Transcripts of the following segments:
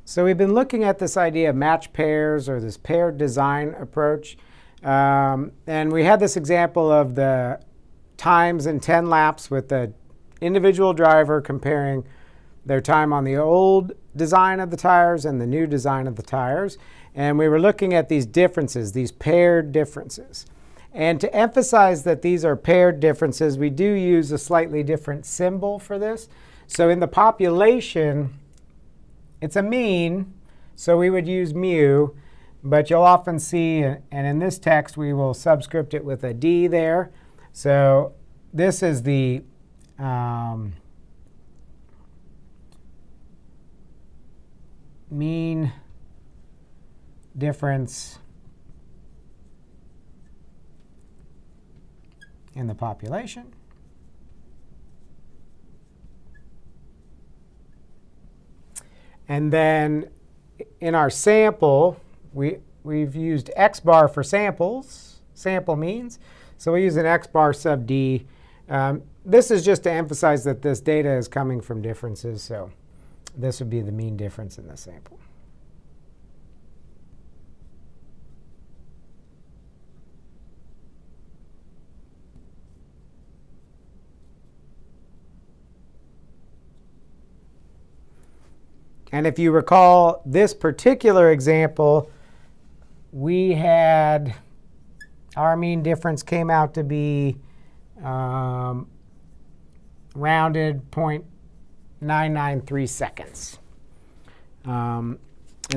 So we've been looking at this idea of match pairs or this paired design approach. And we had this example of the times in 10 laps with the individual driver comparing their time on the old design of the tires and the new design of the tires. And we were looking at these differences, these paired differences. And to emphasize that these are paired differences, we do use a slightly different symbol for this. So in the population, it's a mean, so we would use mu, but you'll often see, and in this text we will subscript it with a D there. So this is the mean difference in the population. And then in our sample, we've used X bar for samples, sample means. So we use an X bar sub D. This is just to emphasize that this data is coming from differences. So this would be the mean difference in the sample. And if you recall this particular example, we had our mean difference came out to be rounded 0.993 seconds. And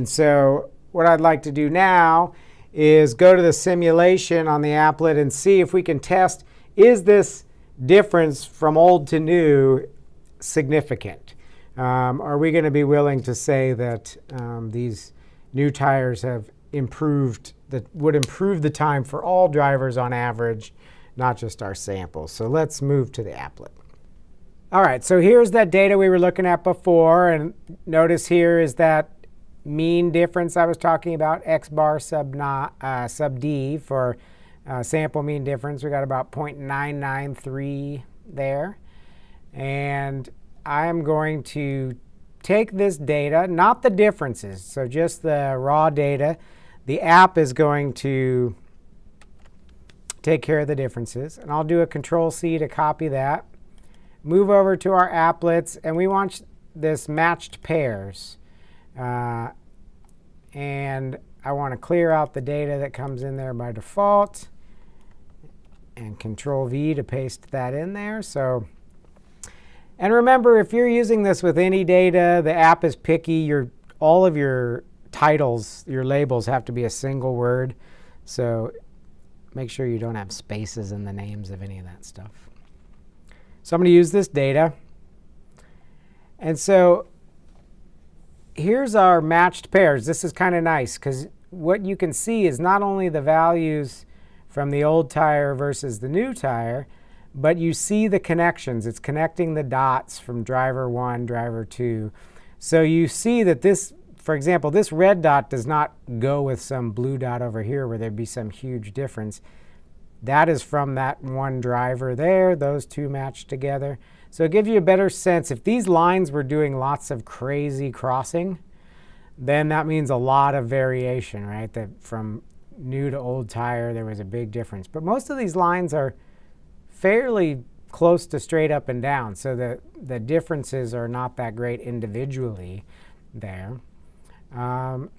so what I'd like to do now is go to the simulation on the applet and see if we can test, is this difference from old to new significant? Are we going to be willing to say that these new tires have improved, that would improve the time for all drivers on average, not just our samples? So let's move to the applet. All right, so here's that data we were looking at before. And notice here is that mean difference I was talking about, X bar sub D for sample mean difference. We got about 0.993 there. And I'm going to take this data, not the differences, so just the raw data. The app is going to take care of the differences. And I'll do a Control-C to copy that. Move over to our applets, and we want this matched pairs. And I want to clear out the data that comes in there by default. And Control-V to paste that in there. And remember, if you're using this with any data, the app is picky. All of your titles, your labels have to be a single word. So make sure you don't have spaces in the names of any of that stuff. So I'm going to use this data. And so here's our matched pairs. This is kind of nice because what you can see is not only the values from the old tire versus the new tire, but you see the connections. It's connecting the dots from driver 1, driver 2. So you see that this, for example, this red dot does not go with some blue dot over here where there'd be some huge difference. That is from that one driver there. Those two match together. So it gives you a better sense. If these lines were doing lots of crazy crossing, then that means a lot of variation, right? That from new to old tire, there was a big difference. But most of these lines are fairly close to straight up and down, so the differences are not that great individually there. And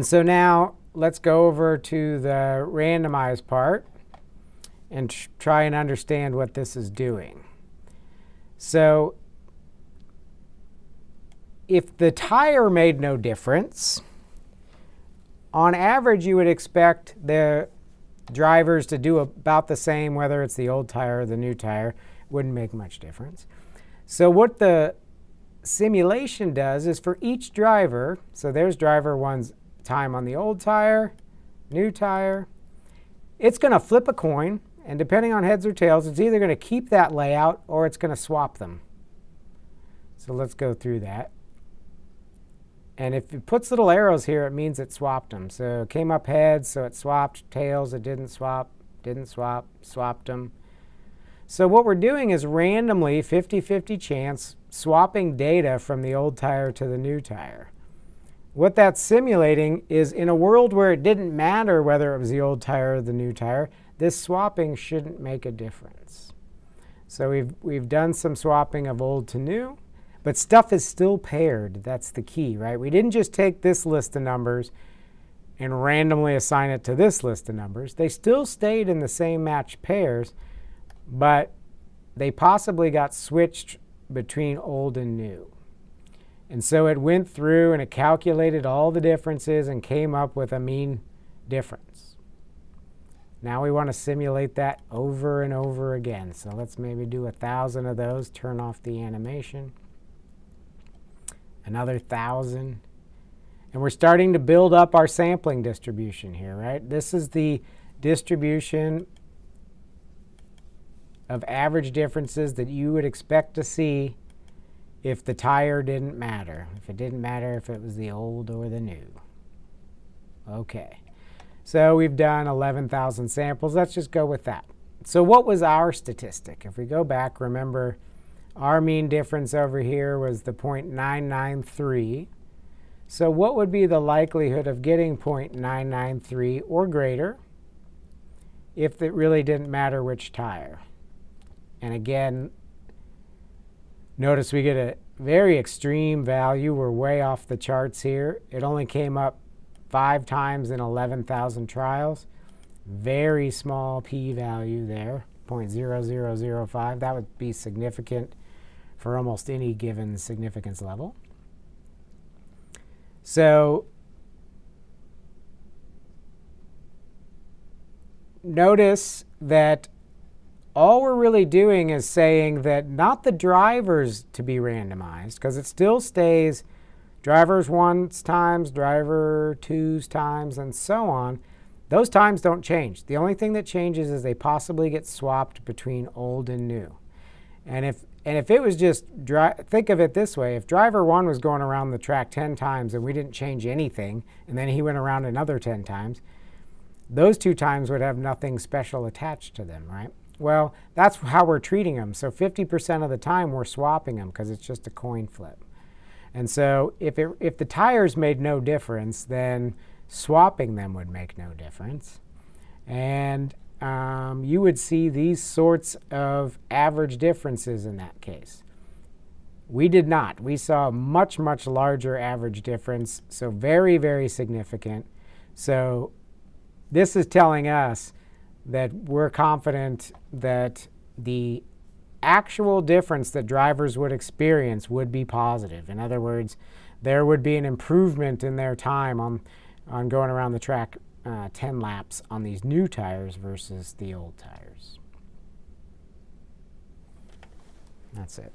so now let's go over to the randomized part and try and understand what this is doing. So if the tire made no difference, on average you would expect the drivers to do about the same, whether it's the old tire or the new tire. Wouldn't make much difference. So what the simulation does is for each driver, so there's driver 1's time on the old tire, new tire, it's going to flip a coin, and depending on heads or tails, it's either going to keep that layout or it's going to swap them. So let's go through that. And if it puts little arrows here, it means it swapped them. So it came up heads, so it swapped. Tails, it didn't swap, swapped them. So what we're doing is randomly, 50-50 chance, swapping data from the old tire to the new tire. what that's simulating is in a world where it didn't matter whether it was the old tire or the new tire, this swapping shouldn't make a difference. So we've done some swapping of old to new, but stuff is still paired. That's the key, right? We didn't just take this list of numbers and randomly assign it to this list of numbers. They still stayed in the same matched pairs, but they possibly got switched between old and new. And so it went through and it calculated all the differences and came up with a mean difference. Now we want to simulate that over and over again. So let's maybe do 1,000 of those, turn off the animation. Another 1,000. And we're starting to build up our sampling distribution here, right? This is the distribution of average differences that you would expect to see if the tire didn't matter. If it didn't matter if it was the old or the new. Okay. So we've done 11,000 samples. Let's just go with that. So what was our statistic? If we go back, remember our mean difference over here was the 0.993. So what would be the likelihood of getting 0.993 or greater if it really didn't matter which tire? And again, notice we get a very extreme value. We're way off the charts here. It only came up 5 times in 11,000 trials. Very small p-value there, 0.0005. That would be significant for almost any given significance level. So notice that all we're really doing is saying that not the drivers to be randomized, because it still stays drivers 1's times, driver 2's times, and so on. Those times don't change. The only thing that changes is they possibly get swapped between old and new. And if it was just, think of it this way, if driver 1 was going around the track 10 times and we didn't change anything, and then he went around another 10 times, those 2 times would have nothing special attached to them, right? Well, that's how we're treating them. So 50% of the time we're swapping them because it's just a coin flip. And so if the tires made no difference, then swapping them would make no difference. And you would see these sorts of average differences in that case. We did not. We saw a much, much larger average difference, so very, very significant. So this is telling us that we're confident that the actual difference that drivers would experience would be positive. In other words, there would be an improvement in their time on going around the track 10 laps on these new tires versus the old tires. That's it.